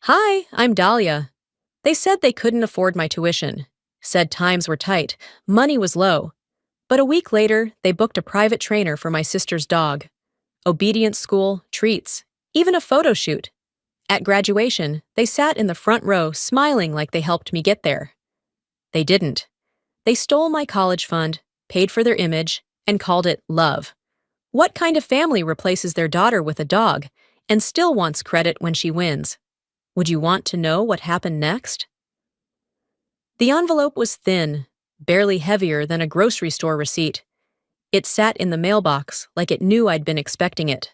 Hi, I'm Dahlia. They said they couldn't afford my tuition, said times were tight, money was low. But a week later, they booked a private trainer for my sister's dog. Obedience school, treats, even a photo shoot. At graduation, they sat in the front row smiling like they helped me get there. They didn't. They stole my college fund, paid for their image, and called it love. What kind of family replaces their daughter with a dog and still wants credit when she wins? Would you want to know what happened next? The envelope was thin, barely heavier than a grocery store receipt. It sat in the mailbox like it knew I'd been expecting it.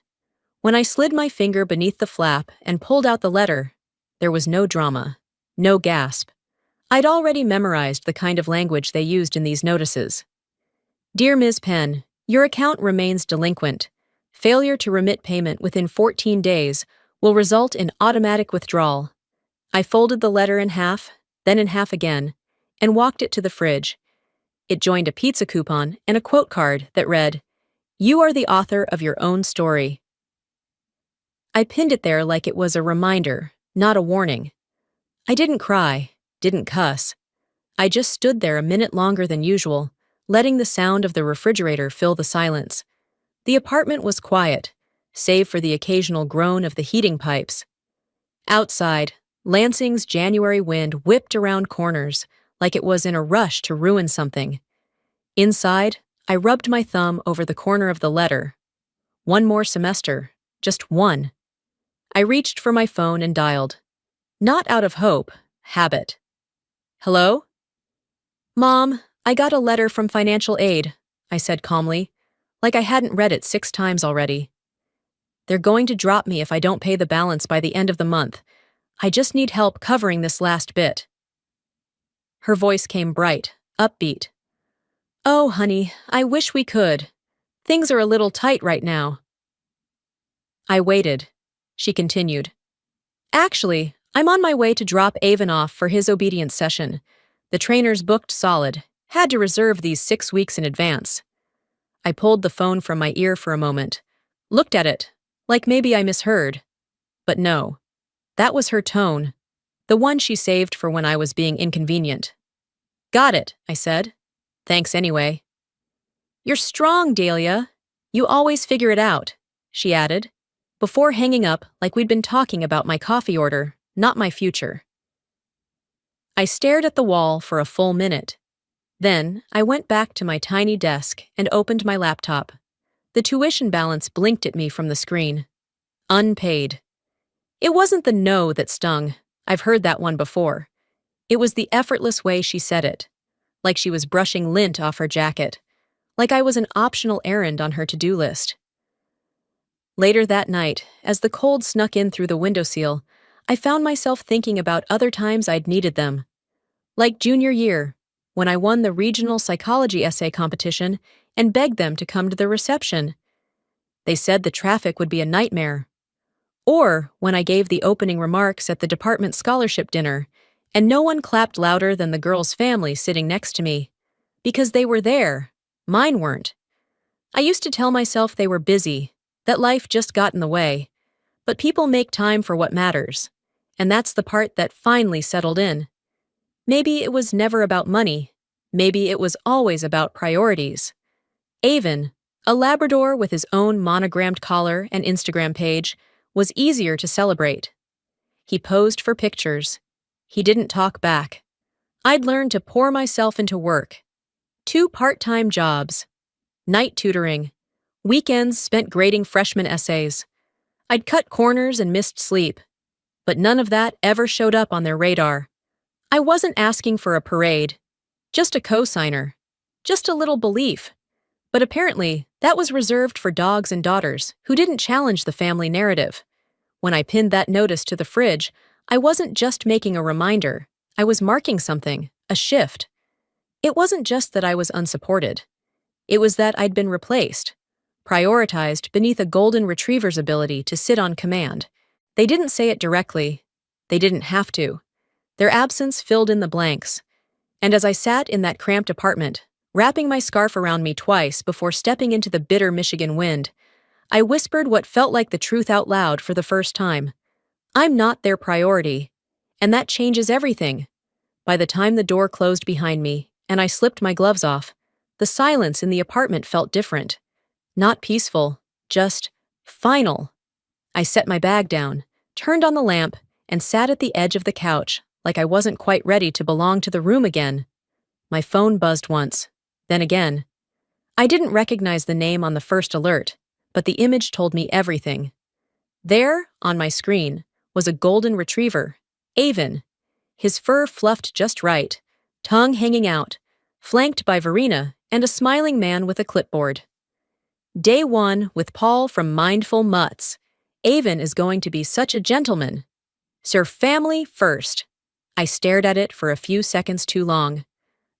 When I slid my finger beneath the flap and pulled out the letter, there was no drama, no gasp. I'd already memorized the kind of language they used in these notices. Dear Ms. Penn, your account remains delinquent. Failure to remit payment within 14 days will result in automatic withdrawal. I folded the letter in half, then in half again, and walked it to the fridge. It joined a pizza coupon and a quote card that read, "You are the author of your own story." I pinned it there like it was a reminder, not a warning. I didn't cry, didn't cuss. I just stood there a minute longer than usual, letting the sound of the refrigerator fill the silence. The apartment was quiet, save for the occasional groan of the heating pipes. Outside, Lansing's January wind whipped around corners like it was in a rush to ruin something. Inside, I rubbed my thumb over the corner of the letter. One more semester, just one. I reached for my phone and dialed. Not out of hope, habit. Hello? Mom, I got a letter from financial aid, I said calmly, like I hadn't read it 6 times already. They're going to drop me if I don't pay the balance by the end of the month. I just need help covering this last bit. Her voice came bright, upbeat. Oh, honey, I wish we could. Things are a little tight right now. I waited. She continued. Actually, I'm on my way to drop Avon off for his obedience session. The trainer's booked solid. Had to reserve these 6 weeks in advance. I pulled the phone from my ear for a moment. Looked at it, like maybe I misheard. But no. That was her tone. The one she saved for when I was being inconvenient. Got it, I said. Thanks anyway. You're strong, Dahlia. You always figure it out, she added, before hanging up like we'd been talking about my coffee order, not my future. I stared at the wall for a full minute. Then, I went back to my tiny desk and opened my laptop. The tuition balance blinked at me from the screen. Unpaid. It wasn't the no that stung. I've heard that one before. It was the effortless way she said it. Like she was brushing lint off her jacket. Like I was an optional errand on her to-do list. Later that night, as the cold snuck in through the windowsill, I found myself thinking about other times I'd needed them. Like junior year, when I won the regional psychology essay competition and begged them to come to the reception. They said the traffic would be a nightmare. Or when I gave the opening remarks at the department scholarship dinner, and no one clapped louder than the girl's family sitting next to me. Because they were there. Mine weren't. I used to tell myself they were busy, that life just got in the way. But people make time for what matters. And that's the part that finally settled in. Maybe it was never about money. Maybe it was always about priorities. Avon, a Labrador with his own monogrammed collar and Instagram page, was easier to celebrate. He posed for pictures. He didn't talk back. I'd learned to pour myself into work. 2 part-time jobs. Night tutoring. Weekends spent grading freshman essays. I'd cut corners and missed sleep. But none of that ever showed up on their radar. I wasn't asking for a parade. Just a cosigner. Just a little belief. But apparently, that was reserved for dogs and daughters who didn't challenge the family narrative. When I pinned that notice to the fridge, I wasn't just making a reminder. I was marking something, a shift. It wasn't just that I was unsupported. It was that I'd been replaced, prioritized beneath a golden retriever's ability to sit on command. They didn't say it directly. They didn't have to. Their absence filled in the blanks. And as I sat in that cramped apartment, wrapping my scarf around me twice before stepping into the bitter Michigan wind, I whispered what felt like the truth out loud for the first time. I'm not their priority. And that changes everything. By the time the door closed behind me and I slipped my gloves off, the silence in the apartment felt different. Not peaceful, just final. I set my bag down, turned on the lamp, and sat at the edge of the couch like I wasn't quite ready to belong to the room again. My phone buzzed once, then again. I didn't recognize the name on the first alert, but the image told me everything. There, on my screen, was a golden retriever, Avon, his fur fluffed just right, tongue hanging out, flanked by Verena and a smiling man with a clipboard. Day 1 with Paul from Mindful Mutts. Avon is going to be such a gentleman. Serve family first. I stared at it for a few seconds too long.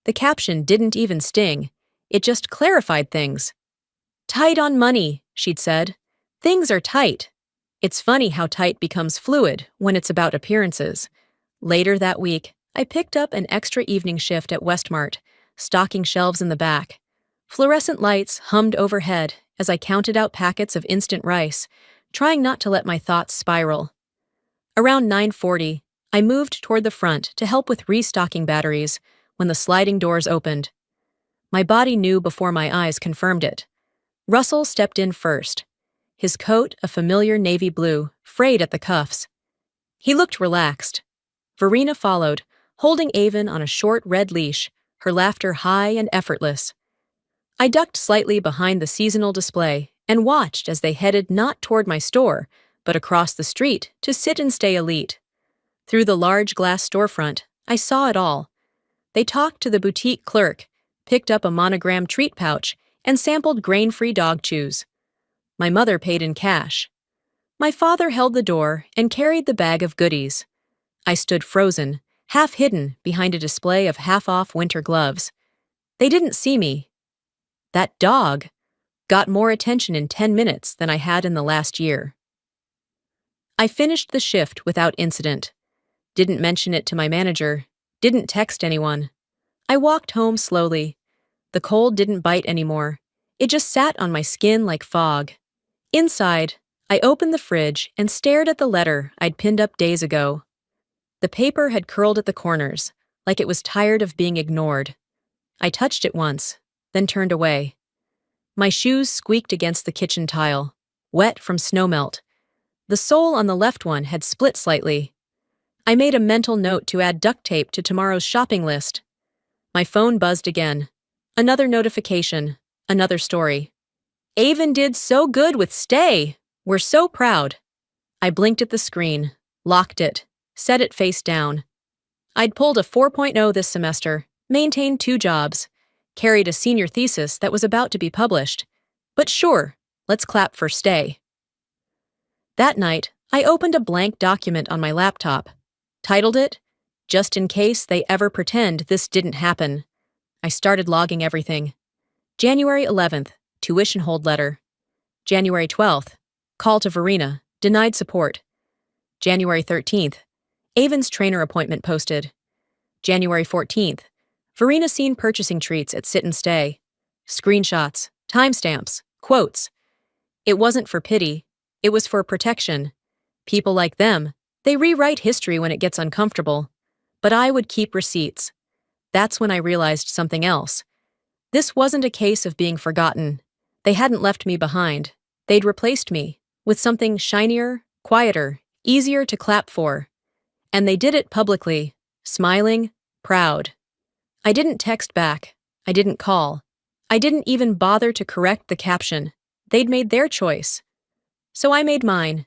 The caption didn't even sting. It just clarified things. Tight on money, she'd said. Things are tight. It's funny how tight becomes fluid when it's about appearances. Later that week, I picked up an extra evening shift at Westmart, stocking shelves in the back. Fluorescent lights hummed overhead as I counted out packets of instant rice, trying not to let my thoughts spiral. Around 9:40, I moved toward the front to help with restocking batteries when the sliding doors opened. My body knew before my eyes confirmed it. Russell stepped in first, his coat a familiar navy blue, frayed at the cuffs. He looked relaxed. Verena followed, holding Avon on a short red leash, her laughter high and effortless. I ducked slightly behind the seasonal display and watched as they headed not toward my store, but across the street to Sit and Stay Elite. Through the large glass storefront, I saw it all. They talked to the boutique clerk, picked up a monogram treat pouch, and sampled grain-free dog chews. My mother paid in cash. My father held the door and carried the bag of goodies. I stood frozen, half hidden behind a display of half-off winter gloves. They didn't see me. That dog got more attention in 10 minutes than I had in the last year. I finished the shift without incident. Didn't mention it to my manager, didn't text anyone. I walked home slowly. The cold didn't bite anymore. It just sat on my skin like fog. Inside, I opened the fridge and stared at the letter I'd pinned up days ago. The paper had curled at the corners, like it was tired of being ignored. I touched it once, then turned away. My shoes squeaked against the kitchen tile, wet from snowmelt. The sole on the left one had split slightly. I made a mental note to add duct tape to tomorrow's shopping list. My phone buzzed again. Another notification, another story. Avon did so good with Stay. We're so proud. I blinked at the screen, locked it, set it face down. I'd pulled a 4.0 this semester, maintained 2 jobs, carried a senior thesis that was about to be published. But sure, let's clap for Stay. That night, I opened a blank document on my laptop, titled it, Just in Case They Ever Pretend This Didn't Happen. I started logging everything. January 11th, tuition hold letter. January 12th, call to Verena, denied support. January 13th, Avon's trainer appointment posted. January 14th, Verena seen purchasing treats at Sit and Stay. Screenshots, timestamps, quotes. It wasn't for pity, it was for protection. People like them, they rewrite history when it gets uncomfortable. But I would keep receipts. That's when I realized something else. This wasn't a case of being forgotten. They hadn't left me behind. They'd replaced me with something shinier, quieter, easier to clap for. And they did it publicly, smiling, proud. I didn't text back. I didn't call. I didn't even bother to correct the caption. They'd made their choice. So I made mine.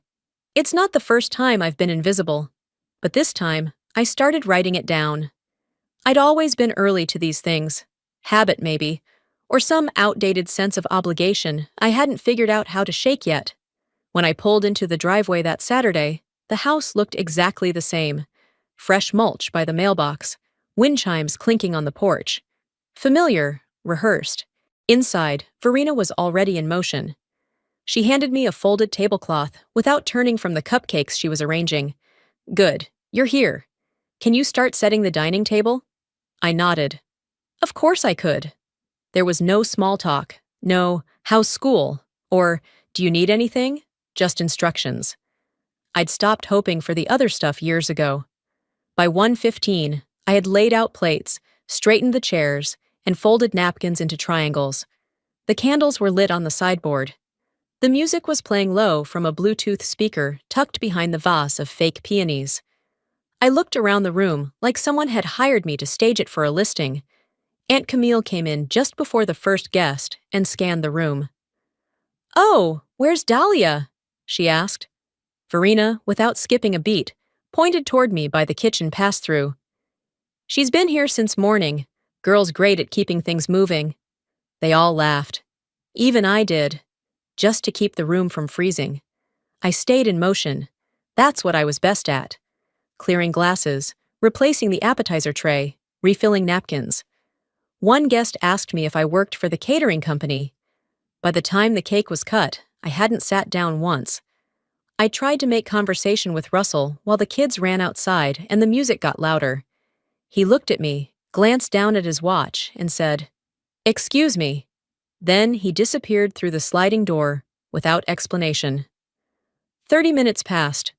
It's not the first time I've been invisible. But this time, I started writing it down. I'd always been early to these things. Habit, maybe. Or some outdated sense of obligation I hadn't figured out how to shake yet. When I pulled into the driveway that Saturday, the house looked exactly the same. Fresh mulch by the mailbox, wind chimes clinking on the porch. Familiar, rehearsed. Inside, Verena was already in motion. She handed me a folded tablecloth without turning from the cupcakes she was arranging. Good, you're here. Can you start setting the dining table? I nodded. Of course I could. There was no small talk, no, how's school, or do you need anything? Just instructions. I'd stopped hoping for the other stuff years ago. By 1:15, I had laid out plates, straightened the chairs, and folded napkins into triangles. The candles were lit on the sideboard. The music was playing low from a Bluetooth speaker tucked behind the vase of fake peonies. I looked around the room like someone had hired me to stage it for a listing. Aunt Camille came in just before the first guest and scanned the room. "Oh, where's Dahlia?" she asked. Verena, without skipping a beat, pointed toward me by the kitchen pass-through. "She's been here since morning. Girl's great at keeping things moving." They all laughed. Even I did, just to keep the room from freezing. I stayed in motion. That's what I was best at. Clearing glasses, replacing the appetizer tray, refilling napkins. One guest asked me if I worked for the catering company. By the time the cake was cut, I hadn't sat down once. I tried to make conversation with Russell while the kids ran outside and the music got louder. He looked at me, glanced down at his watch, and said, "Excuse me." Then he disappeared through the sliding door without explanation. 30 minutes passed.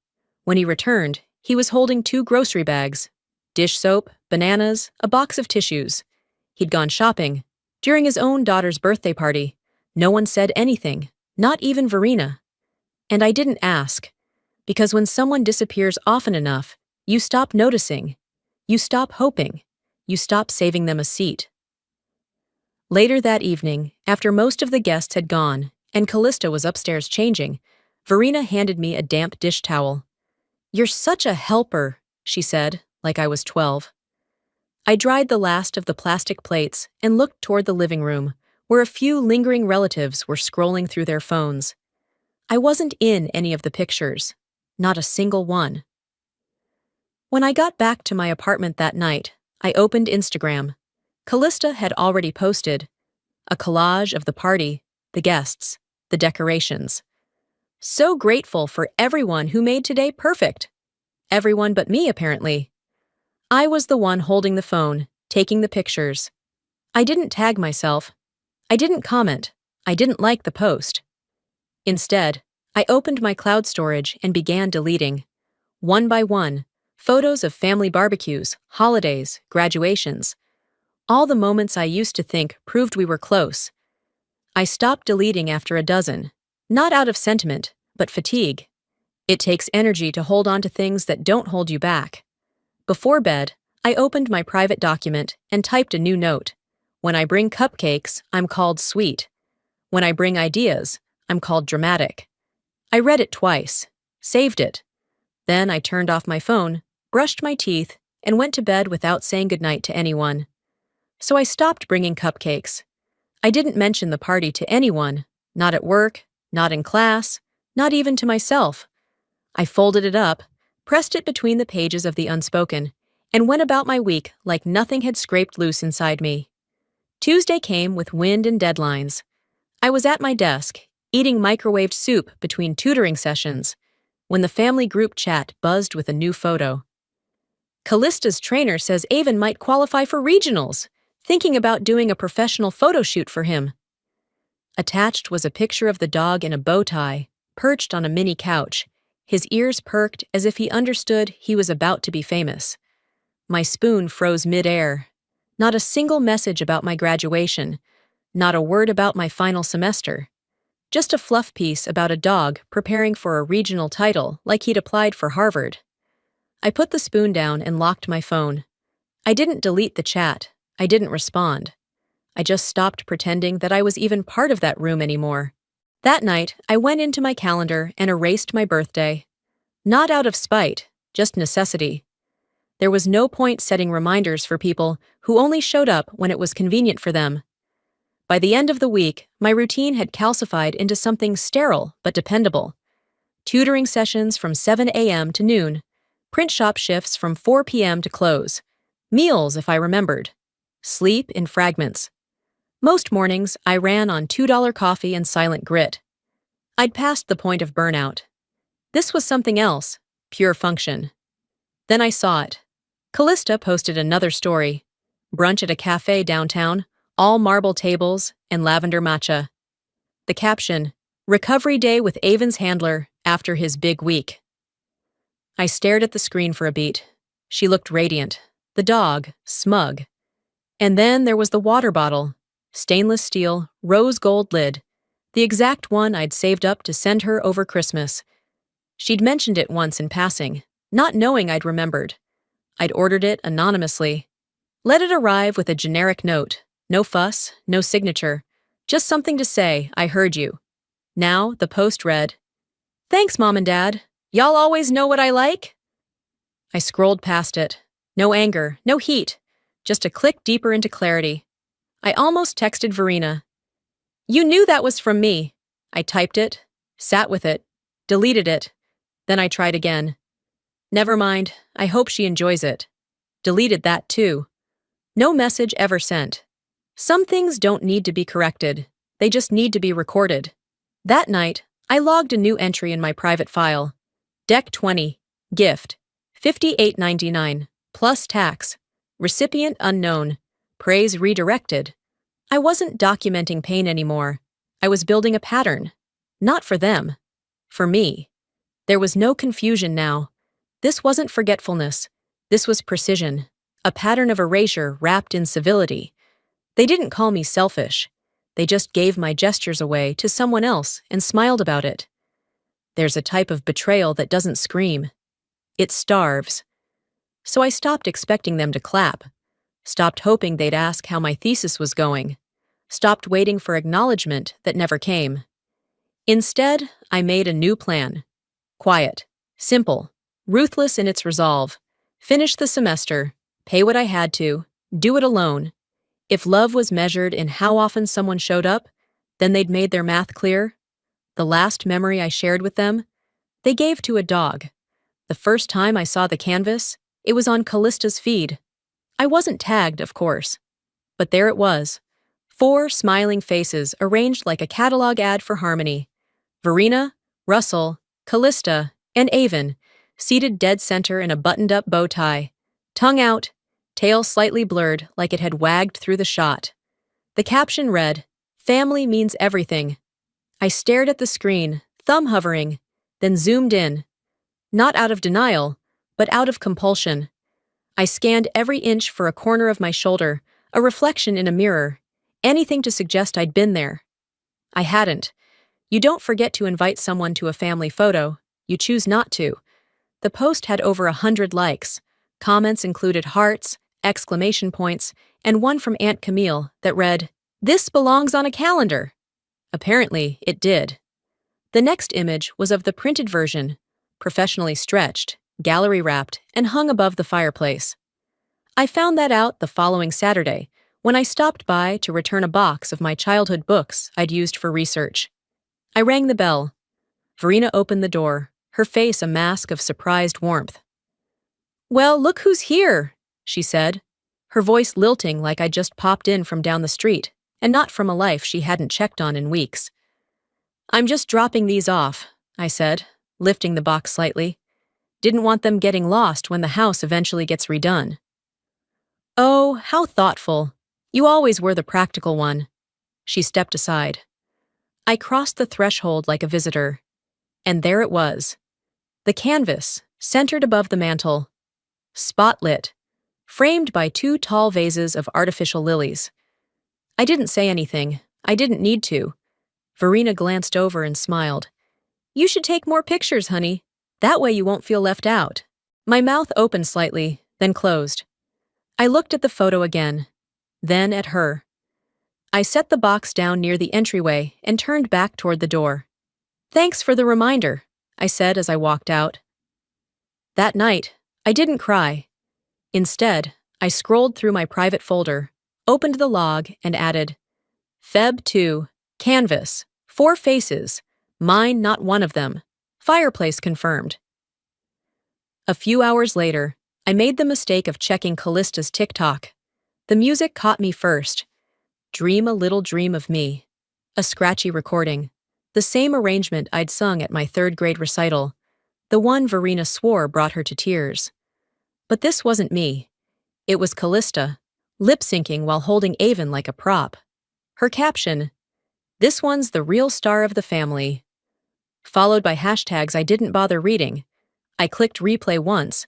When he returned, he was holding 2 grocery bags, dish soap, bananas, a box of tissues. He'd gone shopping, during his own daughter's birthday party. No one said anything, not even Verena. And I didn't ask, because when someone disappears often enough, you stop noticing, you stop hoping, you stop saving them a seat. Later that evening, after most of the guests had gone and Callista was upstairs changing, Verena handed me a damp dish towel. "You're such a helper," she said, like I was 12. I dried the last of the plastic plates and looked toward the living room, where a few lingering relatives were scrolling through their phones. I wasn't in any of the pictures, not a single one. When I got back to my apartment that night, I opened Instagram. Callista had already posted a collage of the party, the guests, the decorations. So grateful for everyone who made today perfect. Everyone but me, apparently. I was the one holding the phone, taking the pictures. I didn't tag myself. I didn't comment. I didn't like the post. Instead, I opened my cloud storage and began deleting, one by one, photos of family barbecues, holidays, graduations. All the moments I used to think proved we were close. I stopped deleting after a dozen, not out of sentiment, but fatigue. It takes energy to hold on to things that don't hold you back. Before bed, I opened my private document and typed a new note. When I bring cupcakes, I'm called sweet. When I bring ideas, I'm called dramatic. I read it twice, saved it. Then I turned off my phone, brushed my teeth, and went to bed without saying goodnight to anyone. So I stopped bringing cupcakes. I didn't mention the party to anyone, not at work, not in class, not even to myself. I folded it up, pressed it between the pages of the unspoken, and went about my week like nothing had scraped loose inside me. Tuesday came with wind and deadlines. I was at my desk, eating microwaved soup between tutoring sessions, when the family group chat buzzed with a new photo. Callista's trainer says Avon might qualify for regionals, thinking about doing a professional photo shoot for him. Attached was a picture of the dog in a bow tie, perched on a mini couch, his ears perked as if he understood he was about to be famous. My spoon froze mid-air. Not a single message about my graduation, not a word about my final semester. Just a fluff piece about a dog preparing for a regional title like he'd applied for Harvard. I put the spoon down and locked my phone. I didn't delete the chat. I didn't respond. I just stopped pretending that I was even part of that room anymore. That night, I went into my calendar and erased my birthday. Not out of spite, just necessity. There was no point setting reminders for people who only showed up when it was convenient for them. By the end of the week, my routine had calcified into something sterile but dependable. Tutoring sessions from 7 a.m. to noon, print shop shifts from 4 p.m. to close, meals if I remembered, sleep in fragments. Most mornings, I ran on $2 coffee and silent grit. I'd passed the point of burnout. This was something else, pure function. Then I saw it. Callista posted another story. Brunch at a cafe downtown, all marble tables and lavender matcha. The caption, "Recovery day with Avon's handler after his big week." I stared at the screen for a beat. She looked radiant. The dog, smug. And then there was the water bottle. Stainless steel, rose gold lid. The exact one I'd saved up to send her over Christmas. She'd mentioned it once in passing, not knowing I'd remembered. I'd ordered it anonymously. Let it arrive with a generic note. No fuss, no signature. Just something to say, I heard you. Now, the post read, "Thanks, Mom and Dad. Y'all always know what I like?" I scrolled past it. No anger, no heat. Just a click deeper into clarity. I almost texted Verena. "You knew that was from me." I typed it, sat with it, deleted it. Then I tried again. Never mind, I hope she enjoys it. Deleted that too. No message ever sent. Some things don't need to be corrected. They just need to be recorded. That night, I logged a new entry in my private file. Deck 20. Gift. $58.99. Plus tax. Recipient unknown. Praise redirected. I wasn't documenting pain anymore. I was building a pattern. Not for them. For me. There was no confusion now. This wasn't forgetfulness. This was precision. A pattern of erasure wrapped in civility. They didn't call me selfish. They just gave my gestures away to someone else and smiled about it. There's a type of betrayal that doesn't scream. It starves. So I stopped expecting them to clap. Stopped hoping they'd ask how my thesis was going. Stopped waiting for acknowledgement that never came. Instead, I made a new plan. Quiet. Simple. Ruthless in its resolve. Finish the semester. Pay what I had to. Do it alone. If love was measured in how often someone showed up, then they'd made their math clear. The last memory I shared with them, they gave to a dog. The first time I saw the canvas, it was on Callista's feed. I wasn't tagged, of course. But there it was. 4 smiling faces arranged like a catalog ad for Harmony. Verena, Russell, Callista, and Avon, seated dead center in a buttoned-up bow tie. Tongue out, tail slightly blurred like it had wagged through the shot. The caption read, "Family means everything." I stared at the screen, thumb hovering, then zoomed in. Not out of denial, but out of compulsion. I scanned every inch for a corner of my shoulder, a reflection in a mirror, anything to suggest I'd been there. I hadn't. You don't forget to invite someone to a family photo. You choose not to. The post had over 100 likes. Comments included hearts, exclamation points, and one from Aunt Camille that read, "This belongs on a calendar." Apparently, it did. The next image was of the printed version, professionally stretched, gallery wrapped, and hung above the fireplace. I found that out the following Saturday when I stopped by to return a box of my childhood books I'd used for research. I rang the bell. Verena opened the door, her face a mask of surprised warmth. "Well, look who's here," she said, her voice lilting like I'd just popped in from down the street, and not from a life she hadn't checked on in weeks. "I'm just dropping these off," I said, lifting the box slightly. "Didn't want them getting lost when the house eventually gets redone." "Oh, how thoughtful. You always were the practical one." She stepped aside. I crossed the threshold like a visitor. And there it was. The canvas, centered above the mantel. Spotlit, framed by 2 tall vases of artificial lilies. I didn't say anything. I didn't need to. Verena glanced over and smiled. "You should take more pictures, honey. That way you won't feel left out." My mouth opened slightly, then closed. I looked at the photo again, then at her. I set the box down near the entryway and turned back toward the door. "Thanks for the reminder," I said as I walked out. That night, I didn't cry. Instead, I scrolled through my private folder, opened the log, and added, "Feb 2, canvas, 4 faces, mine not one of them, fireplace confirmed." A few hours later, I made the mistake of checking Callista's TikTok. The music caught me first. "Dream a Little Dream of Me." A scratchy recording. The same arrangement I'd sung at my 3rd grade recital. The one Verena swore brought her to tears. But this wasn't me. It was Callista, lip-syncing while holding Avon like a prop. Her caption, "This one's the real star of the family." Followed by hashtags I didn't bother reading. I clicked replay once,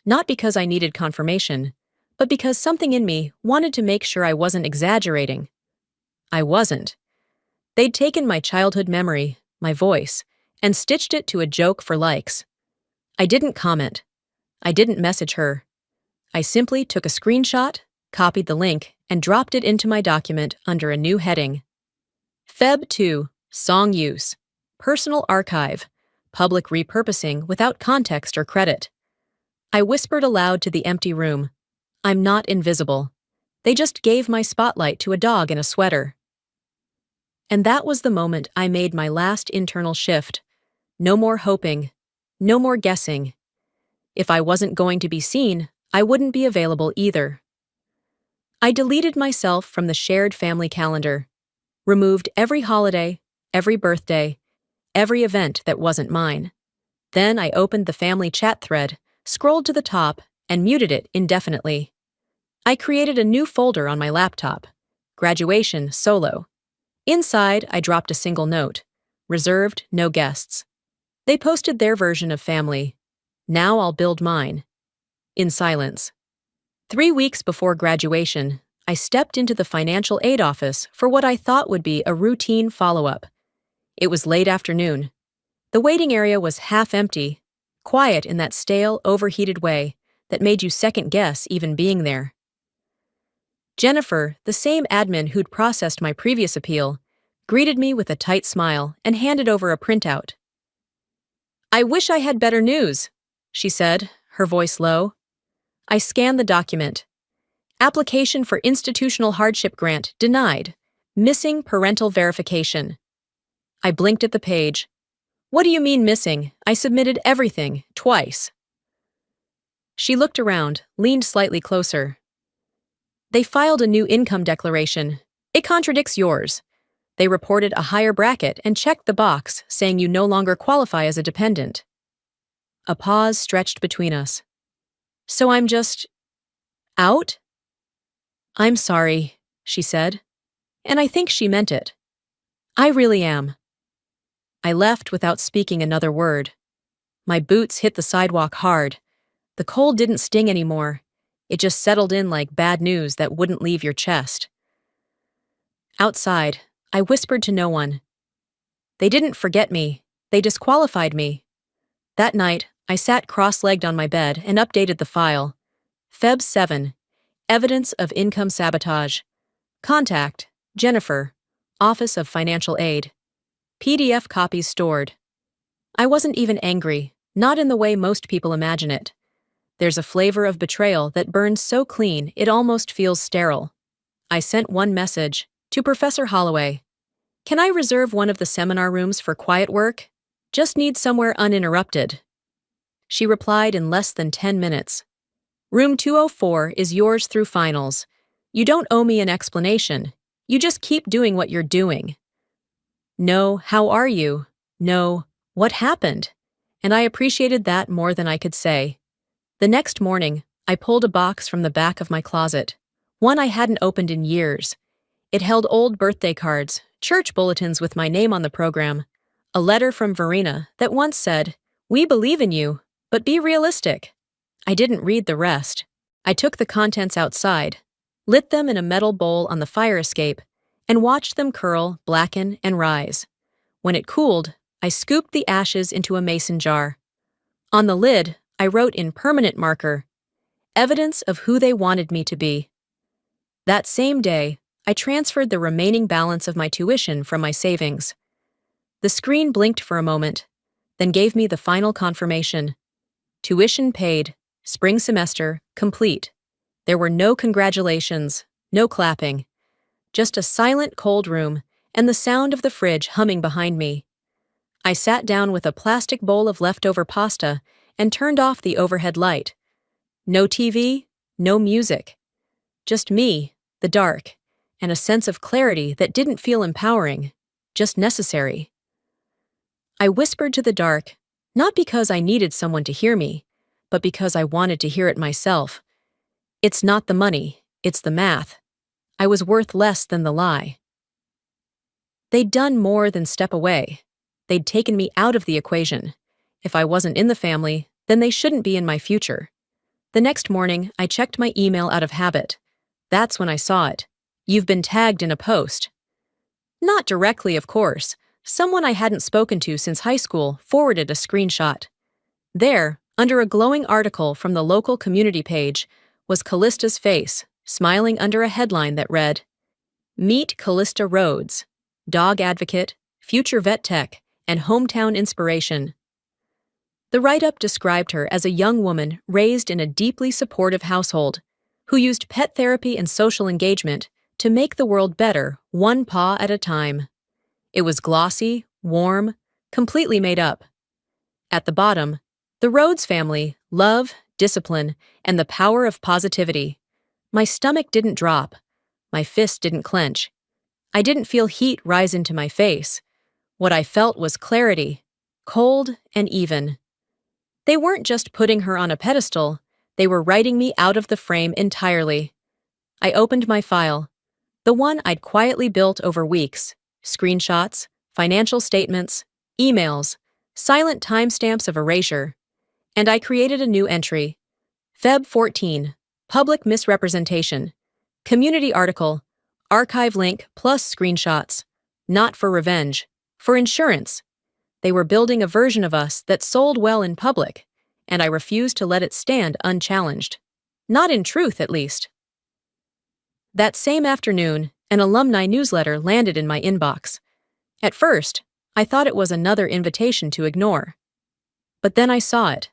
not because I needed confirmation, but because something in me wanted to make sure I wasn't exaggerating. I wasn't. They'd taken my childhood memory, my voice, and stitched it to a joke for likes. I didn't comment. I didn't message her. I simply took a screenshot, copied the link, and dropped it into my document under a new heading. Feb 2, Song Use, Personal Archive, Public Repurposing without context or credit. I whispered aloud to the empty room. I'm not invisible. They just gave my spotlight to a dog in a sweater. And that was the moment I made my last internal shift. No more hoping. No more guessing. If I wasn't going to be seen, I wouldn't be available either. I deleted myself from the shared family calendar, removed every holiday, every birthday, every event that wasn't mine. Then I opened the family chat thread, scrolled to the top, and muted it indefinitely. I created a new folder on my laptop, Graduation Solo. Inside, I dropped a single note, reserved, no guests. They posted their version of family. Now I'll build mine. In silence. 3 weeks before graduation, I stepped into the financial aid office for what I thought would be a routine follow-up. It was late afternoon. The waiting area was half empty, quiet in that stale, overheated way that made you second-guess even being there. Jennifer, the same admin who'd processed my previous appeal, greeted me with a tight smile and handed over a printout. "I wish I had better news," she said, her voice low. I scanned the document. Application for institutional hardship grant denied. Missing parental verification. I blinked at the page. "What do you mean missing? I submitted everything, twice." She looked around, leaned slightly closer. "They filed a new income declaration. It contradicts yours. They reported a higher bracket and checked the box saying you no longer qualify as a dependent." A pause stretched between us. "So I'm just out?" "I'm sorry," she said, and I think she meant it. "I really am." I left without speaking another word. My boots hit the sidewalk hard. The cold didn't sting anymore. It just settled in like bad news that wouldn't leave your chest. Outside, I whispered to no one. They didn't forget me. They disqualified me. That night, I sat cross-legged on my bed and updated the file. Feb 7. Evidence of income sabotage. Contact, Jennifer, Office of Financial Aid. PDF copies stored. I wasn't even angry, not in the way most people imagine it. There's a flavor of betrayal that burns so clean it almost feels sterile. I sent one message, to Professor Holloway. "Can I reserve one of the seminar rooms for quiet work? Just need somewhere uninterrupted." She replied in less than 10 minutes. "Room 204 is yours through finals. You don't owe me an explanation. You just keep doing what you're doing." No, "How are you?" No, "What happened?" And I appreciated that more than I could say. The next morning, I pulled a box from the back of my closet, one I hadn't opened in years. It held old birthday cards, church bulletins with my name on the program, a letter from Verena that once said, "We believe in you, but be realistic." I didn't read the rest. I took the contents outside, lit them in a metal bowl on the fire escape, and watched them curl, blacken, and rise. When it cooled, I scooped the ashes into a mason jar. On the lid, I wrote in permanent marker, "Evidence of who they wanted me to be." That same day, I transferred the remaining balance of my tuition from my savings. The screen blinked for a moment, then gave me the final confirmation. Tuition paid, spring semester, complete. There were no congratulations, no clapping. Just a silent, cold room and the sound of the fridge humming behind me. I sat down with a plastic bowl of leftover pasta and turned off the overhead light. No TV, no music. Just me, the dark, and a sense of clarity that didn't feel empowering, just necessary. I whispered to the dark, not because I needed someone to hear me, but because I wanted to hear it myself. It's not the money, it's the math. I was worth less than the lie. They'd done more than step away. They'd taken me out of the equation. If I wasn't in the family, then they shouldn't be in my future. The next morning, I checked my email out of habit. That's when I saw it. You've been tagged in a post. Not directly, of course. Someone I hadn't spoken to since high school forwarded a screenshot. There, under a glowing article from the local community page, was Callista's face, smiling under a headline that read, "Meet Callista Rhodes, dog advocate, future vet tech, and hometown inspiration." The write-up described her as a young woman raised in a deeply supportive household, who used pet therapy and social engagement to make the world better, one paw at a time. It was glossy, warm, completely made up. At the bottom, the Rhodes family, love, discipline, and the power of positivity. My stomach didn't drop. My fist didn't clench. I didn't feel heat rise into my face. What I felt was clarity, cold and even. They weren't just putting her on a pedestal, they were writing me out of the frame entirely. I opened my file, the one I'd quietly built over weeks, screenshots, financial statements, emails, silent timestamps of erasure, and I created a new entry. Feb 14, public misrepresentation, community article, archive link plus screenshots, not for revenge, for insurance. They were building a version of us that sold well in public, and I refused to let it stand unchallenged. Not in truth, at least. That same afternoon, an alumni newsletter landed in my inbox. At first, I thought it was another invitation to ignore. But then I saw it.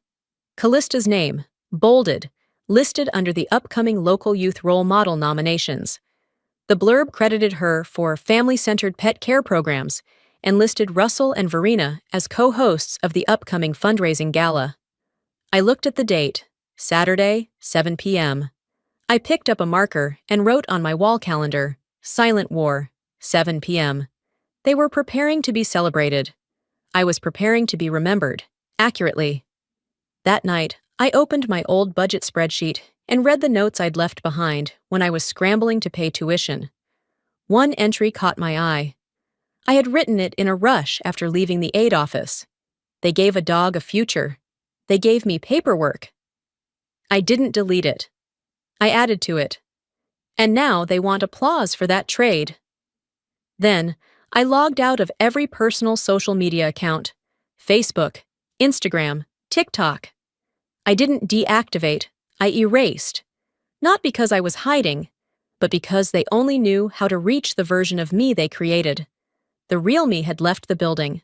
Callista's name, bolded, listed under the upcoming local youth role model nominations. The blurb credited her for family-centered pet care programs and listed Russell and Verena as co-hosts of the upcoming fundraising gala. I looked at the date, Saturday, 7 p.m. I picked up a marker and wrote on my wall calendar, Silent War, 7 p.m. They were preparing to be celebrated. I was preparing to be remembered, accurately. That night, I opened my old budget spreadsheet and read the notes I'd left behind when I was scrambling to pay tuition. One entry caught my eye. I had written it in a rush after leaving the aid office. They gave a dog a future. They gave me paperwork. I didn't delete it. I added to it. And now they want applause for that trade. Then, I logged out of every personal social media account, Facebook, Instagram, TikTok. I didn't deactivate, I erased. Not because I was hiding, but because they only knew how to reach the version of me they created. The real me had left the building.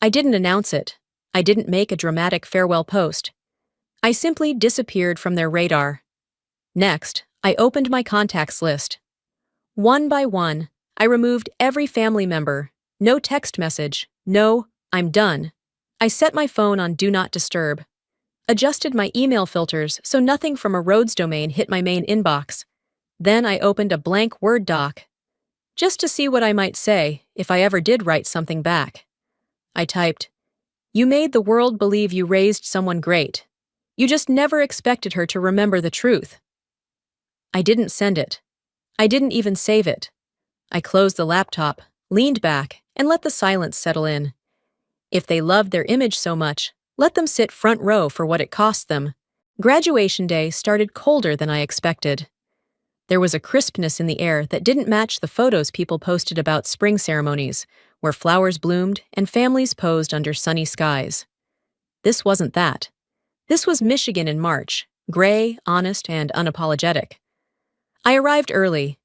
I didn't announce it. I didn't make a dramatic farewell post. I simply disappeared from their radar. Next, I opened my contacts list. One by one, I removed every family member. No text message. No, I'm done. I set my phone on Do Not Disturb. Adjusted my email filters so nothing from a Rhodes domain hit my main inbox. Then I opened a blank Word doc, just to see what I might say if I ever did write something back. I typed, "You made the world believe you raised someone great. You just never expected her to remember the truth." I didn't send it. I didn't even save it. I closed the laptop, leaned back, and let the silence settle in. If they loved their image so much, let them sit front row for what it cost them. Graduation day started colder than I expected. There was a crispness in the air that didn't match the photos people posted about spring ceremonies, where flowers bloomed and families posed under sunny skies. This wasn't that. This was Michigan in March, gray, honest, and unapologetic. I arrived early,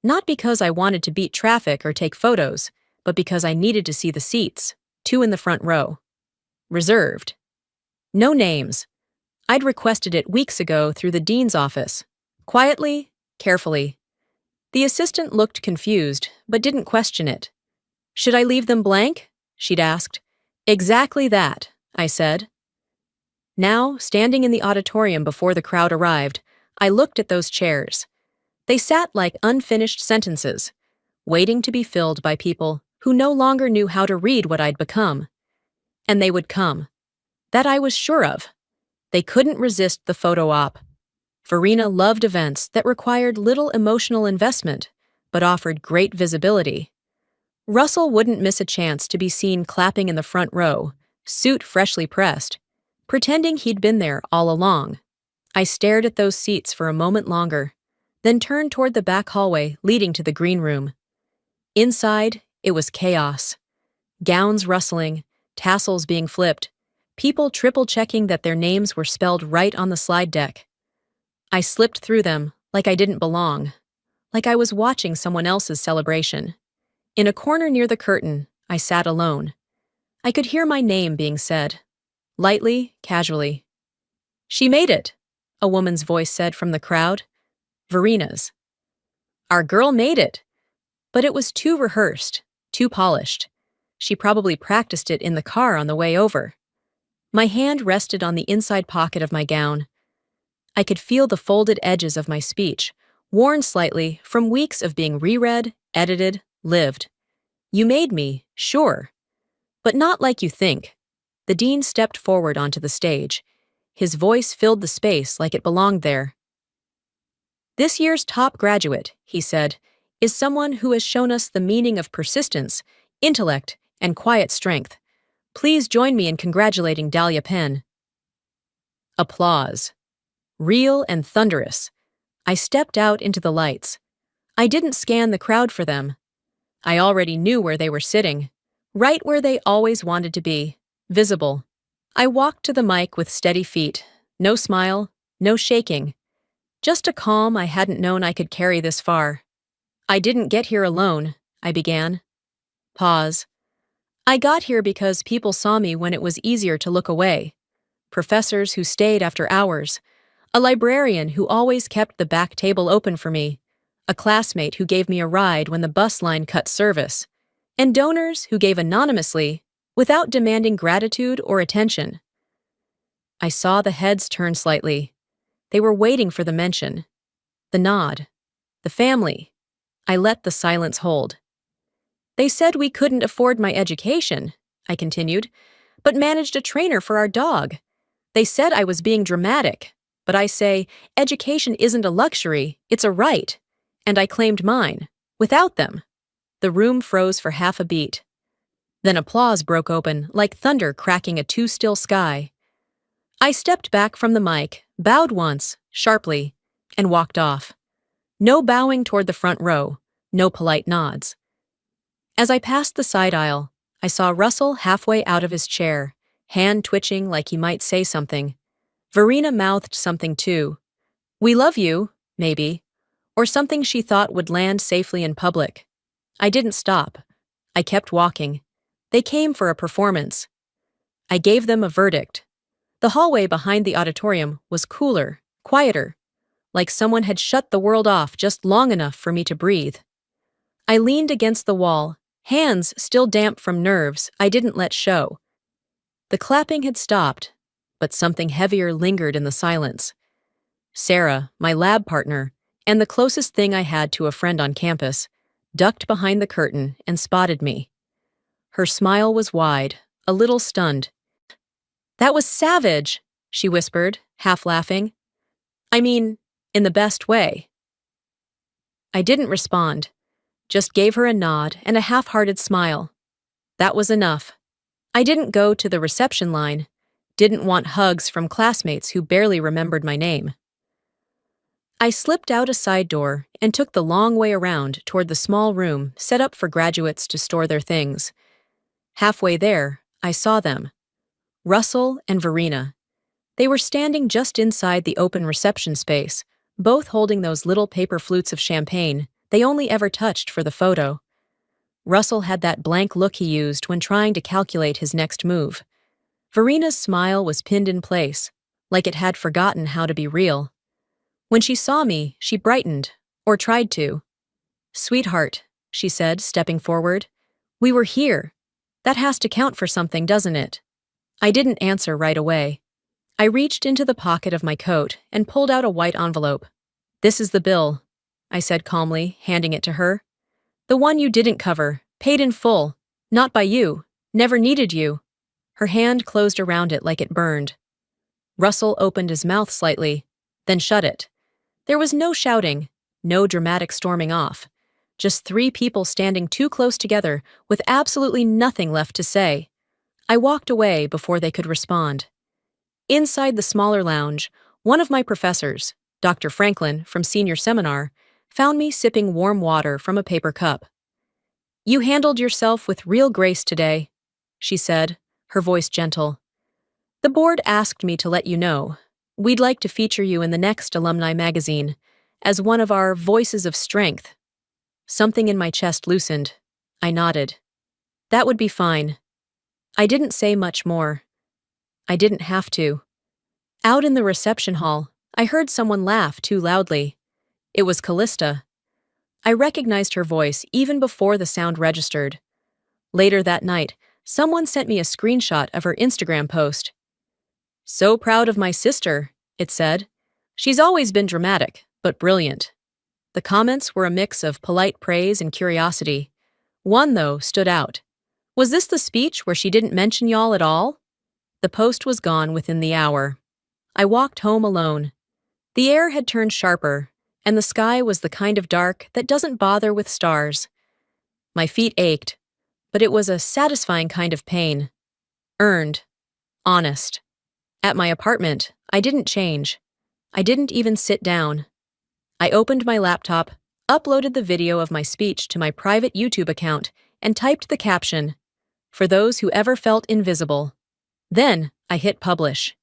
not because I wanted to beat traffic or take photos, but because I needed to see the seats, 2 in the front row. Reserved. No names. I'd requested it weeks ago through the dean's office. Quietly, carefully. The assistant looked confused, but didn't question it. "Should I leave them blank?" she'd asked. "Exactly that," I said. Now, standing in the auditorium before the crowd arrived, I looked at those chairs. They sat like unfinished sentences, waiting to be filled by people who no longer knew how to read what I'd become. And they would come. That I was sure of. They couldn't resist the photo op. Verena loved events that required little emotional investment, but offered great visibility. Russell wouldn't miss a chance to be seen clapping in the front row, suit freshly pressed. pretending he'd been there all along. I stared at those seats for a moment longer, then turned toward the back hallway leading to the green room. Inside, it was chaos. Gowns rustling, tassels being flipped, people triple-checking that their names were spelled right on the slide deck. I slipped through them like I didn't belong, like I was watching someone else's celebration. In a corner near the curtain, I sat alone. I could hear my name being said, lightly, casually. "She made it," a woman's voice said from the crowd. Verina's. "Our girl made it." But it was too rehearsed, too polished. She probably practiced it in the car on the way over. My hand rested on the inside pocket of my gown. I could feel the folded edges of my speech, worn slightly from weeks of being reread, edited, lived. "You made me, sure. But not like you think." The dean stepped forward onto the stage. His voice filled the space like it belonged there. "This year's top graduate," he said, "is someone who has shown us the meaning of persistence, intellect, and quiet strength. Please join me in congratulating Dahlia Penn." Applause. Real and thunderous. I stepped out into the lights. I didn't scan the crowd for them. I already knew where they were sitting, right where they always wanted to be, visible. I walked to the mic with steady feet, no smile, no shaking. Just a calm I hadn't known I could carry this far. "I didn't get here alone," I began. Pause. "I got here because people saw me when it was easier to look away. Professors who stayed after hours, a librarian who always kept the back table open for me, a classmate who gave me a ride when the bus line cut service, and donors who gave anonymously without demanding gratitude or attention." I saw the heads turn slightly. They were waiting for the mention, the nod, the family. I let the silence hold. "They said we couldn't afford my education," I continued, "but managed a trainer for our dog. They said I was being dramatic, but I say, education isn't a luxury, it's a right. And I claimed mine, without them." The room froze for half a beat. Then applause broke open, like thunder cracking a too-still sky. I stepped back from the mic, bowed once, sharply, and walked off. No bowing toward the front row, no polite nods. As I passed the side aisle, I saw Russell halfway out of his chair, hand twitching like he might say something. Verena mouthed something too. "We love you," maybe, or something she thought would land safely in public. I didn't stop. I kept walking. They came for a performance. I gave them a verdict. The hallway behind the auditorium was cooler, quieter, like someone had shut the world off just long enough for me to breathe. I leaned against the wall, hands still damp from nerves I didn't let show. The clapping had stopped, but something heavier lingered in the silence. Sarah, my lab partner, and the closest thing I had to a friend on campus, ducked behind the curtain and spotted me. Her smile was wide, a little stunned. "That was savage," she whispered, half laughing. "I mean, in the best way." I didn't respond, just gave her a nod and a half-hearted smile. That was enough. I didn't go to the reception line, didn't want hugs from classmates who barely remembered my name. I slipped out a side door and took the long way around toward the small room set up for graduates to store their things. Halfway there, I saw them. Russell and Verena. They were standing just inside the open reception space, both holding those little paper flutes of champagne they only ever touched for the photo. Russell had that blank look he used when trying to calculate his next move. Verena's smile was pinned in place, like it had forgotten how to be real. When she saw me, she brightened, or tried to. "Sweetheart," she said, stepping forward. "We were here. That has to count for something, doesn't it?" I didn't answer right away. I reached into the pocket of my coat and pulled out a white envelope. "This is the bill," I said calmly, handing it to her. "The one you didn't cover, paid in full. Not by you. Never needed you." Her hand closed around it like it burned. Russell opened his mouth slightly, then shut it. There was no shouting, no dramatic storming off. Just three people standing too close together with absolutely nothing left to say. I walked away before they could respond. Inside the smaller lounge, one of my professors, Dr. Franklin from senior seminar, found me sipping warm water from a paper cup. "You handled yourself with real grace today," she said, her voice gentle. "The board asked me to let you know. We'd like to feature you in the next alumni magazine as one of our voices of strength." Something in my chest loosened. I nodded. That would be fine. I didn't say much more. I didn't have to. Out in the reception hall, I heard someone laugh too loudly. It was Callista. I recognized her voice even before the sound registered. Later that night, someone sent me a screenshot of her Instagram post. "So proud of my sister," it said. "She's always been dramatic, but brilliant." The comments were a mix of polite praise and curiosity. One, though, stood out. "Was this the speech where she didn't mention y'all at all?" The post was gone within the hour. I walked home alone. The air had turned sharper, and the sky was the kind of dark that doesn't bother with stars. My feet ached, but it was a satisfying kind of pain. Earned. Honest. At my apartment, I didn't change. I didn't even sit down. I opened my laptop, uploaded the video of my speech to my private YouTube account, and typed the caption, "For those who ever felt invisible." Then I hit publish.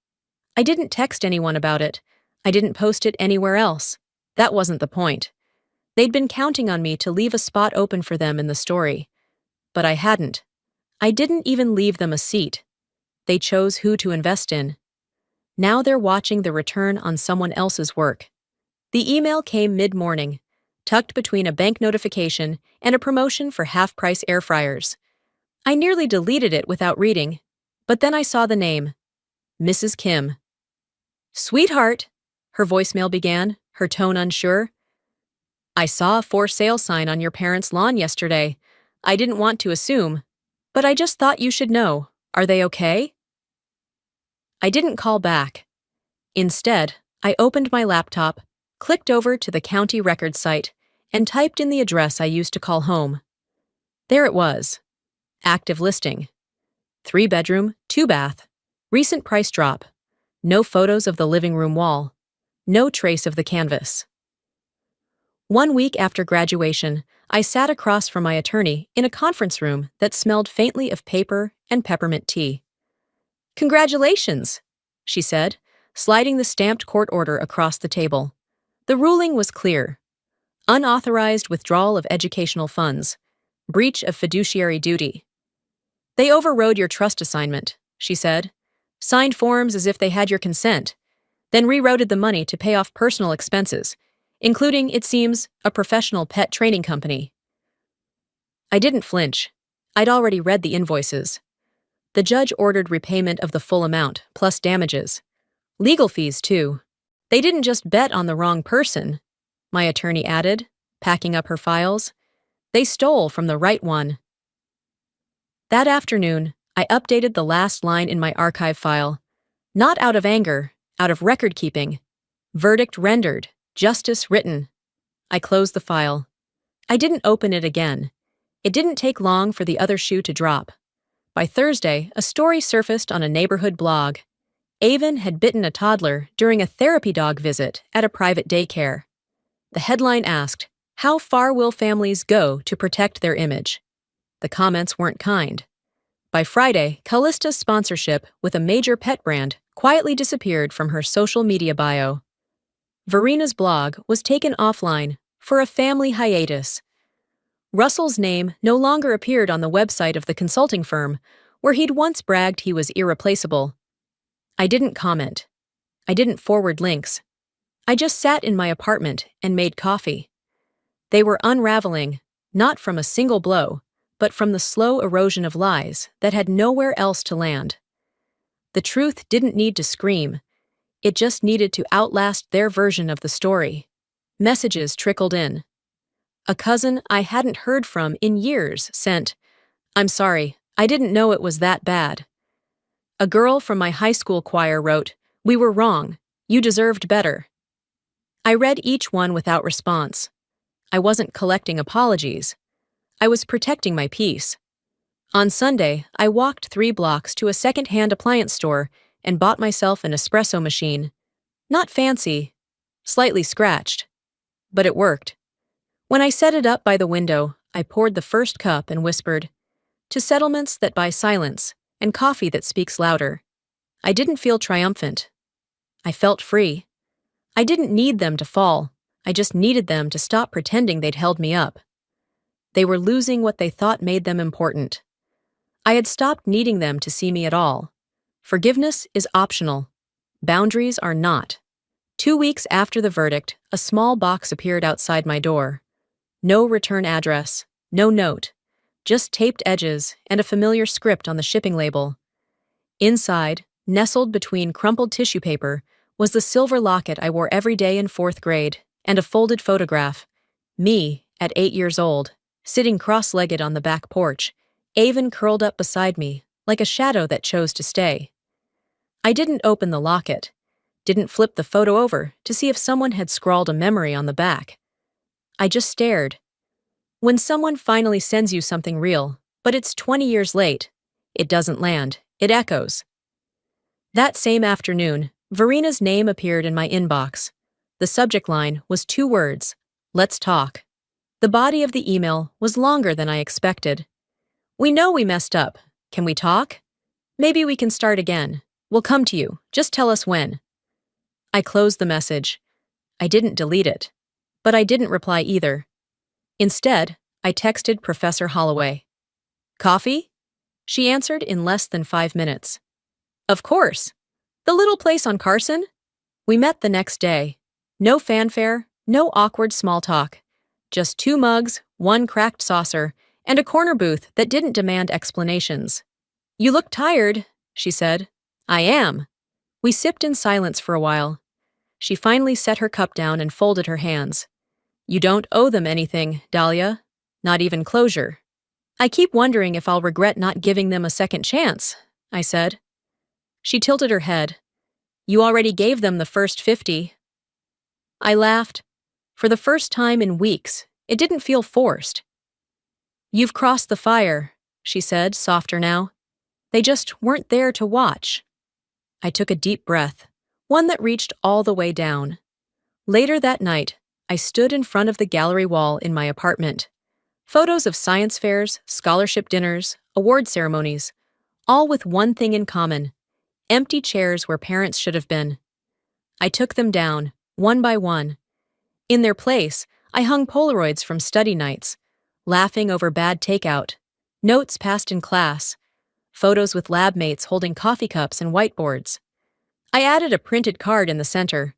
I didn't text anyone about it. I didn't post it anywhere else. That wasn't the point. They'd been counting on me to leave a spot open for them in the story. But I hadn't. I didn't even leave them a seat. They chose who to invest in. Now they're watching the return on someone else's work. The email came mid-morning, tucked between a bank notification and a promotion for half-price air fryers. I nearly deleted it without reading, but then I saw the name, Mrs. Kim. "Sweetheart," her voicemail began, her tone unsure. "I saw a for sale sign on your parents' lawn yesterday. I didn't want to assume, but I just thought you should know. Are they okay?" I didn't call back. Instead, I opened my laptop, clicked over to the county records site, and typed in the address I used to call home. There it was. Active listing. 3-bedroom, 2-bath. Recent price drop. No photos of the living room wall. No trace of the canvas. 1 week after graduation, I sat across from my attorney in a conference room that smelled faintly of paper and peppermint tea. "Congratulations," she said, sliding the stamped court order across the table. The ruling was clear. Unauthorized withdrawal of educational funds. Breach of fiduciary duty. "They overrode your trust assignment," she said. "Signed forms as if they had your consent, then rerouted the money to pay off personal expenses, including, it seems, a professional pet training company." I didn't flinch. I'd already read the invoices. The judge ordered repayment of the full amount, plus damages. Legal fees, too. "They didn't just bet on the wrong person," my attorney added, packing up her files. "They stole from the right one." That afternoon, I updated the last line in my archive file. Not out of anger, out of record-keeping. Verdict rendered, justice written. I closed the file. I didn't open it again. It didn't take long for the other shoe to drop. By Thursday, a story surfaced on a neighborhood blog. Avon had bitten a toddler during a therapy dog visit at a private daycare. The headline asked, "How far will families go to protect their image?" The comments weren't kind. By Friday, Callista's sponsorship with a major pet brand quietly disappeared from her social media bio. Verina's blog was taken offline for a family hiatus. Russell's name no longer appeared on the website of the consulting firm, where he'd once bragged he was irreplaceable. I didn't comment. I didn't forward links. I just sat in my apartment and made coffee. They were unraveling, not from a single blow, but from the slow erosion of lies that had nowhere else to land. The truth didn't need to scream. It just needed to outlast their version of the story. Messages trickled in. A cousin I hadn't heard from in years sent, "I'm sorry, I didn't know it was that bad." A girl from my high school choir wrote, "We were wrong. You deserved better." I read each one without response. I wasn't collecting apologies. I was protecting my peace. On Sunday, I walked 3 blocks to a second-hand appliance store and bought myself an espresso machine. Not fancy, slightly scratched, but it worked. When I set it up by the window, I poured the first cup and whispered, "To settlements that buy silence, and coffee that speaks louder." I didn't feel triumphant. I felt free. I didn't need them to fall. I just needed them to stop pretending they'd held me up. They were losing what they thought made them important. I had stopped needing them to see me at all. Forgiveness is optional. Boundaries are not. 2 weeks after the verdict, a small box appeared outside my door. No return address, no note, just taped edges and a familiar script on the shipping label. Inside, nestled between crumpled tissue paper, was the silver locket I wore every day in 4th grade, and a folded photograph. Me, at 8 years old, sitting cross-legged on the back porch, Avon curled up beside me, like a shadow that chose to stay. I didn't open the locket, didn't flip the photo over to see if someone had scrawled a memory on the back. I just stared. When someone finally sends you something real, but it's 20 years late, it doesn't land, it echoes. That same afternoon, Verina's name appeared in my inbox. The subject line was 2 words, "Let's talk." The body of the email was longer than I expected. "We know we messed up. Can we talk? Maybe we can start again. We'll come to you. Just tell us when." I closed the message. I didn't delete it. But I didn't reply either. Instead, I texted Professor Holloway. "Coffee?" She answered in less than 5 minutes. "Of course. The little place on Carson?" We met the next day. No fanfare, no awkward small talk. Just 2 mugs, 1 cracked saucer, and a corner booth that didn't demand explanations. "You look tired," she said. "I am." We sipped in silence for a while. She finally set her cup down and folded her hands. "You don't owe them anything, Dahlia. Not even closure." "I keep wondering if I'll regret not giving them a second chance," I said. She tilted her head. "You already gave them the first 50. I laughed. For the first time in weeks, it didn't feel forced. "You've crossed the fire," she said, softer now. "They just weren't there to watch." I took a deep breath, one that reached all the way down. Later that night, I stood in front of the gallery wall in my apartment. Photos of science fairs, scholarship dinners, award ceremonies, all with one thing in common: empty chairs where parents should have been. I took them down, one by one. In their place, I hung Polaroids from study nights, laughing over bad takeout, notes passed in class, photos with lab mates holding coffee cups and whiteboards. I added a printed card in the center.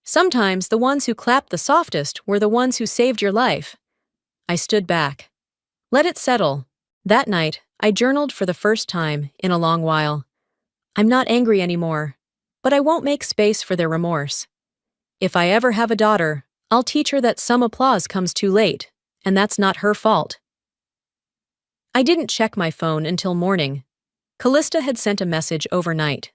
Sometimes the ones who clapped the softest were the ones who saved your life. I stood back. Let it settle. That night, I journaled for the first time in a long while. I'm not angry anymore, but I won't make space for their remorse. If I ever have a daughter, I'll teach her that some applause comes too late, and that's not her fault. I didn't check my phone until morning. Callista had sent a message overnight.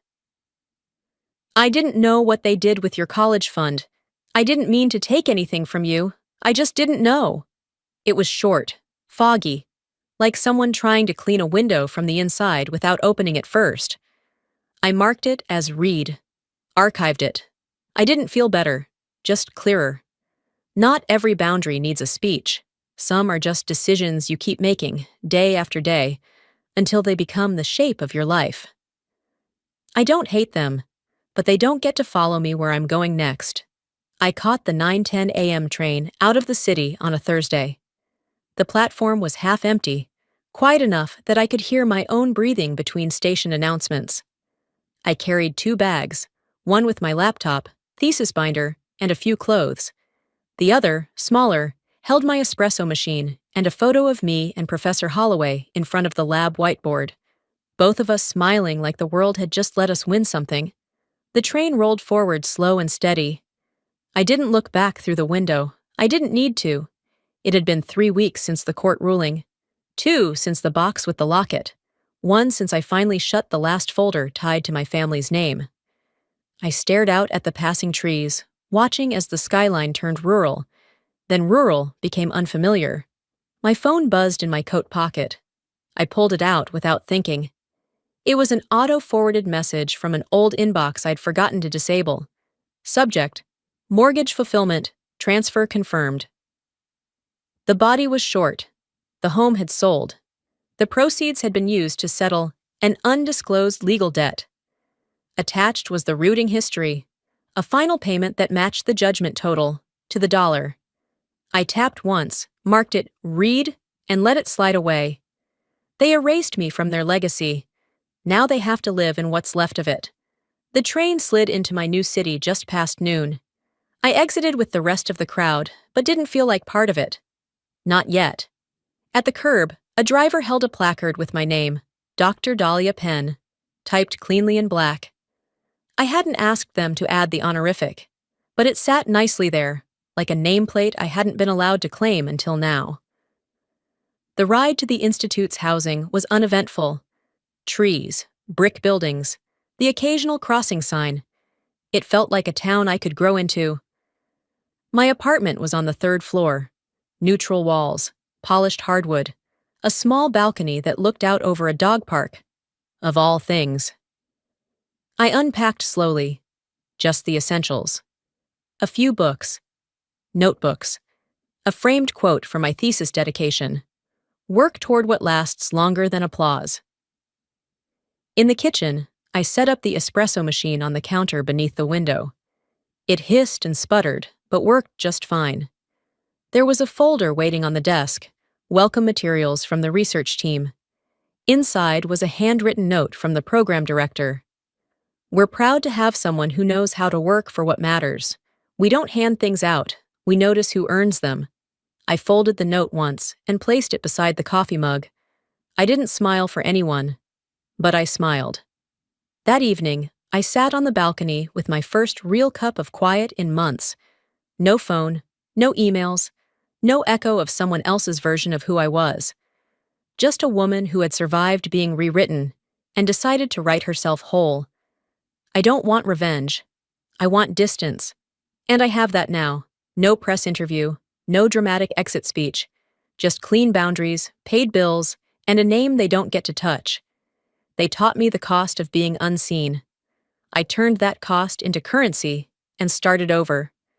"I didn't know what they did with your college fund. I didn't mean to take anything from you. I just didn't know." It was short, foggy, like someone trying to clean a window from the inside without opening it first. I marked it as read, archived it. I didn't feel better, just clearer. Not every boundary needs a speech. Some are just decisions you keep making, day after day, until they become the shape of your life. I don't hate them, but they don't get to follow me where I'm going next. I caught the 9:10 a.m. train out of the city on a Thursday. The platform was half empty, quiet enough that I could hear my own breathing between station announcements. I carried 2 bags, one with my laptop, thesis binder, and a few clothes. The other, smaller, held my espresso machine and a photo of me and Professor Holloway in front of the lab whiteboard, both of us smiling like the world had just let us win something. The train rolled forward slow and steady. I didn't look back through the window. I didn't need to. It had been 3 weeks since the court ruling, 2 since the box with the locket, 1 since I finally shut the last folder tied to my family's name. I stared out at the passing trees, watching as the skyline turned rural. Then rural became unfamiliar. My phone buzzed in my coat pocket. I pulled it out without thinking. It was an auto-forwarded message from an old inbox I'd forgotten to disable. Subject: Mortgage fulfillment, transfer confirmed. The body was short. The home had sold. The proceeds had been used to settle an undisclosed legal debt. Attached was the routing history, a final payment that matched the judgment total, to the dollar. I tapped once, marked it read, and let it slide away. They erased me from their legacy. Now they have to live in what's left of it. The train slid into my new city just past noon. I exited with the rest of the crowd, but didn't feel like part of it. Not yet. At the curb, a driver held a placard with my name, Dr. Dahlia Penn, typed cleanly in black. I hadn't asked them to add the honorific, but it sat nicely there, like a nameplate I hadn't been allowed to claim until now. The ride to the Institute's housing was uneventful. Trees, brick buildings, the occasional crossing sign. It felt like a town I could grow into. My apartment was on the 3rd floor. Neutral walls, polished hardwood, a small balcony that looked out over a dog park. Of all things. I unpacked slowly. Just the essentials. A few books. Notebooks. A framed quote for my thesis dedication. Work toward what lasts longer than applause. In the kitchen, I set up the espresso machine on the counter beneath the window. It hissed and sputtered, but worked just fine. There was a folder waiting on the desk, welcome materials from the research team. Inside was a handwritten note from the program director. We're proud to have someone who knows how to work for what matters. We don't hand things out, we notice who earns them. I folded the note once and placed it beside the coffee mug. I didn't smile for anyone, but I smiled. That evening, I sat on the balcony with my first real cup of quiet in months. No phone, no emails, no echo of someone else's version of who I was. Just a woman who had survived being rewritten and decided to write herself whole. I don't want revenge. I want distance. And I have that now. No press interview, no dramatic exit speech. Just clean boundaries, paid bills, and a name they don't get to touch. They taught me the cost of being unseen. I turned that cost into currency and started over.